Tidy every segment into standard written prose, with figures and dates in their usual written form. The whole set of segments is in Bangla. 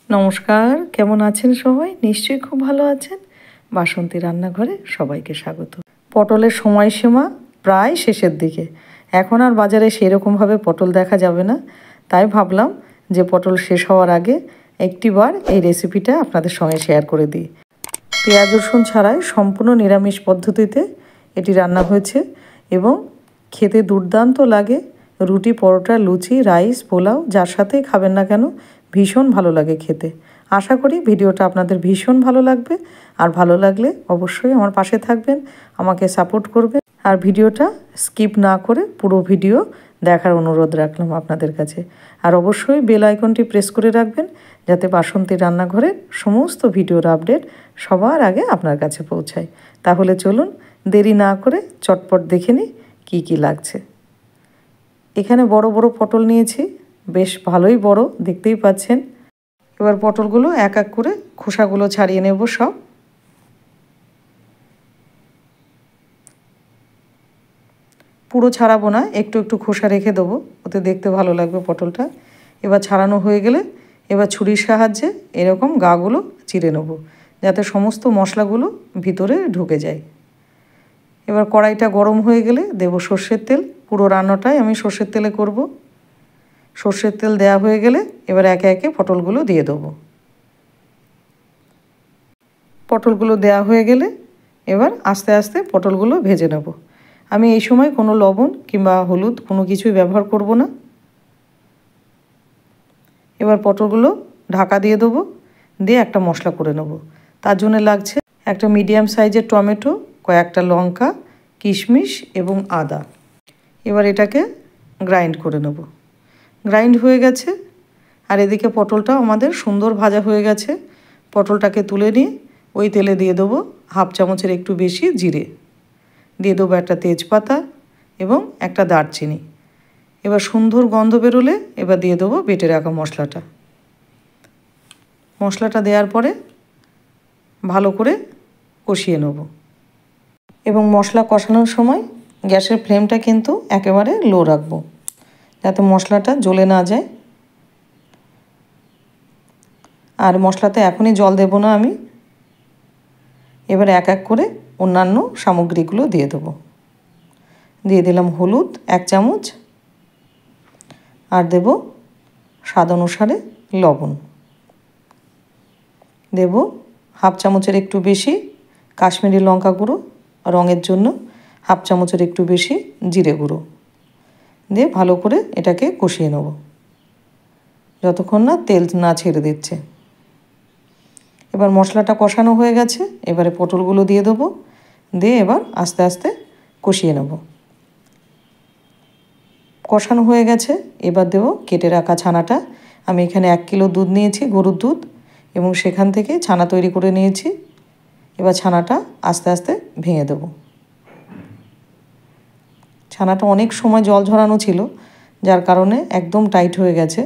নমস্কার, কেমন আছেন সবাই? নিশ্চয়ই খুব ভালো আছেন। বাসন্তী রান্নাঘরে সবাইকে স্বাগত। পটলের সময়সীমা প্রায় শেষের দিকে। এখন আর বাজারে সেরকমভাবে পটল দেখা যাবে না, তাই ভাবলাম যে পটল শেষ হওয়ার আগে একটিবার এই রেসিপিটা আপনাদের সঙ্গে শেয়ার করে দিই। পেঁয়াজ রসুন ছাড়াই সম্পূর্ণ নিরামিষ পদ্ধতিতে এটি রান্না হয়েছে এবং খেতে দুর্দান্ত লাগে। রুটি, পরোটা, লুচি, রাইস, পোলাও যার সাথেই খাবেন না কেন ভীষণ ভালো লাগে খেতে। আশা করি ভিডিওটা আপনাদের ভীষণ ভালো লাগবে। আর ভালো লাগলে অবশ্যই আমার পাশে থাকবেন, আমাকে সাপোর্ট করবেন। আর ভিডিওটা স্কিপ না করে পুরো ভিডিও দেখার অনুরোধ রাখলাম আপনাদের কাছে। আর অবশ্যই বেল আইকনটি প্রেস করে রাখবেন যাতে বাসন্তী রান্নাঘরের সমস্ত ভিডিওর আপডেট সবার আগে আপনার কাছে পৌঁছায়। তাহলে চলুন দেরি না করে চটপট দেখে নিই কী কী লাগছে। এখানে বড় বড় পটল নিয়েছি, বেশ ভালোই বড়, দেখতেই পাচ্ছেন। এবার পটলগুলো এক এক করে খোসাগুলো ছাড়িয়ে নেব সব। পুরো ছাড়াবো না, একটু একটু খোসা রেখে দেবো, ওতে দেখতে ভালো লাগবে পটলটা। এবার ছাড়ানো হয়ে গেলে এবার ছুরির সাহায্যে এরকম গাগুলো চিরে নেব যাতে সমস্ত মশলাগুলো ভিতরে ঢুকে যায়। এবার কড়াইটা গরম হয়ে গেলে দেব সর্ষের তেল। পুরো রান্নাটাই আমি সর্ষের তেলে করব। সর্ষের তেল দেওয়া হয়ে গেলে এবার একে একে পটলগুলো দিয়ে দেবো। পটলগুলো দেওয়া হয়ে গেলে এবার আস্তে আস্তে পটলগুলো ভেজে নেব। আমি এই সময় কোনো লবণ কিংবা হলুদ কোনো কিছুই ব্যবহার করব না। এবার পটলগুলো ঢাকা দিয়ে দেবো, দিয়ে একটা মশলা করে নেব। তার জন্য লাগছে একটা মিডিয়াম সাইজের টমেটো, কয়েকটা লঙ্কা, কিশমিশ এবং আদা। এবার এটাকে গ্রাইন্ড করে নেব। গ্রাইন্ড হয়ে গেছে আর এদিকে পটলটাও আমাদের সুন্দর ভাজা হয়ে গেছে। পটলটাকে তুলে নিয়ে ওই তেলে দিয়ে দেবো হাফ চামচের একটু বেশি জিরে, দিয়ে দেবো একটা তেজপাতা এবং একটা দারচিনি। এবার সুন্দর গন্ধ বেরোলে এবার দিয়ে দেবো বেটে রাখা মশলাটা। মশলাটা দেওয়ার পরে ভালো করে কষিয়ে নেব এবং মশলা কষানোর সময় গ্যাসের ফ্লেমটা কিন্তু একেবারে লো রাখবো যাতে মশলাটা জ্বলে না যায়। আর মশলাতে এখনই জল দেব না আমি। এবার এক এক করে অন্যান্য সামগ্রীগুলো দিয়ে দেবো। দিয়ে দিলাম হলুদ 1 চামচ, আর দেব স্বাদ অনুসারে লবণ, দেব হাফ চামচের একটু বেশি কাশ্মীরি লঙ্কা গুঁড়ো রঙের জন্য, হাফ চামচের একটু বেশি জিরে গুঁড়ো, দিয়ে ভালো করে এটাকে কষিয়ে নেব যতক্ষণ না তেল না ছেড়ে দিচ্ছে। এবার মশলাটা কষানো হয়ে গেছে, এবারে পটলগুলো দিয়ে দেবো, দিয়ে এবার আস্তে আস্তে কষিয়ে নেব। কষানো হয়ে গেছে, এবার দেবো কেটে রাখা ছানাটা। আমি এখানে 1 কিলো দুধ নিয়েছি, গরুর দুধ, এবং সেখান থেকে ছানা তৈরি করে নিয়েছি। এবার ছানাটা আস্তে আস্তে ভেঙে দেব। ছানাটা অনেক সময় জল ঝরানো ছিল যার কারণে একদম টাইট হয়ে গেছে।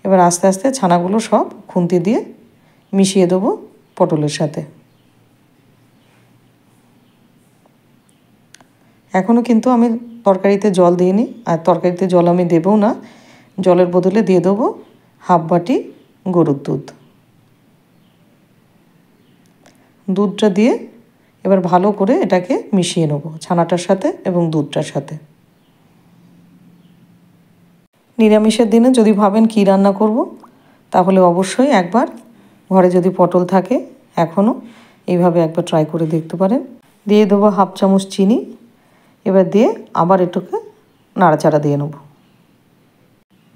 এবার আস্তে আস্তে ছানাগুলো সব খুন্তি দিয়ে মিশিয়ে দেবো পটলের সাথে। এখনও কিন্তু আমি তরকারিতে জল দিইনি, আর তরকারিতে জল আমি দেবও না। জলের বদলে দিয়ে দেবো হাফ বাটি গরুর দুধ। দুধটা দিয়ে এবার ভালো করে এটাকে মিশিয়ে নেব ছানাটার সাথে এবং দুধটার সাথে। নিরামিষের দিনে যদি ভাবেন কী রান্না করব, তাহলে অবশ্যই একবার ঘরে যদি পটল থাকে এখনও এইভাবে একবার ট্রাই করে দেখতে পারেন। দিয়ে দেবো হাফ চামচ চিনি। এবার দিয়ে আবার এটাকে নাড়াচাড়া দিয়ে নেব।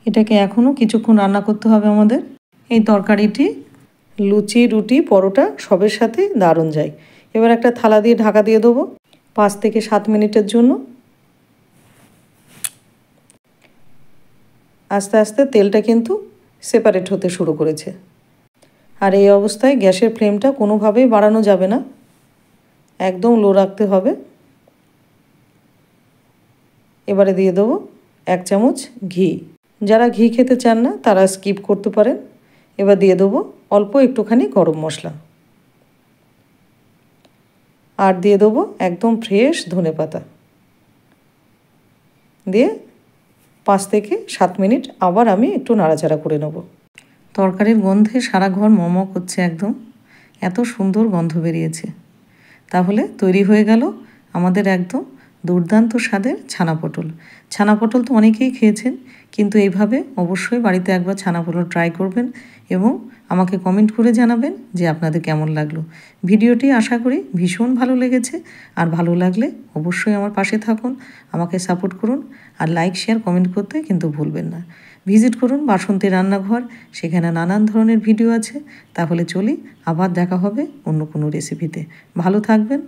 এটাকে এখনও কিছুক্ষণ রান্না করতে হবে আমাদের। এই তরকারিটি লুচি, রুটি, পরোটা সবের সাথে দারুণ যায়। এবার একটা থালা দিয়ে ঢাকা দিয়ে দেবো 5 থেকে 7 মিনিটের জন্য। আস্তে আস্তে তেলটা কিন্তু সেপারেট হতে শুরু করেছে। আর এই অবস্থায় গ্যাসের ফ্লেমটা কোনোভাবেই বাড়ানো যাবে না, একদম লো রাখতে হবে। এবারে দিয়ে দেবো 1 চামচ ঘি। যারা ঘি খেতে চান না তারা স্কিপ করতে পারেন। এবার দিয়ে দেবো অল্প একটুখানি গরম মশলা, আর দিয়ে দেবো একদম ফ্রেশ ধনেপাতা। দিয়ে 5 থেকে 7 মিনিট আবার আমি একটু নাড়াচাড়া করে নেব। তরকারির গন্ধে সারা ঘর মম করছে একদম, এত সুন্দর গন্ধ বেরিয়েছে। তাহলে তৈরি হয়ে গেল আমাদের একদম দুর্দান্ত স্বাদের ছানা পটল। ছানা পটল তো অনেকেই খেয়েছেন, কিন্তু এইভাবে অবশ্যই বাড়িতে একবার ছানা পটল ট্রাই করবেন এবং আমাকে কমেন্ট করে জানাবেন যে আপনাদের কেমন লাগলো। ভিডিওটি আশা করি ভীষণ ভালো লেগেছে, আর ভালো লাগলে অবশ্যই আমার পাশে থাকুন, আমাকে সাপোর্ট করুন, আর লাইক শেয়ার কমেন্ট করতে কিন্তু ভুলবেন না। ভিজিট করুন বাসন্তী রান্নাঘর, সেখানে নানান ধরনের ভিডিও আছে। তাহলে চলি, আবার দেখা হবে অন্য কোনো রেসিপিতে। ভালো থাকবেন।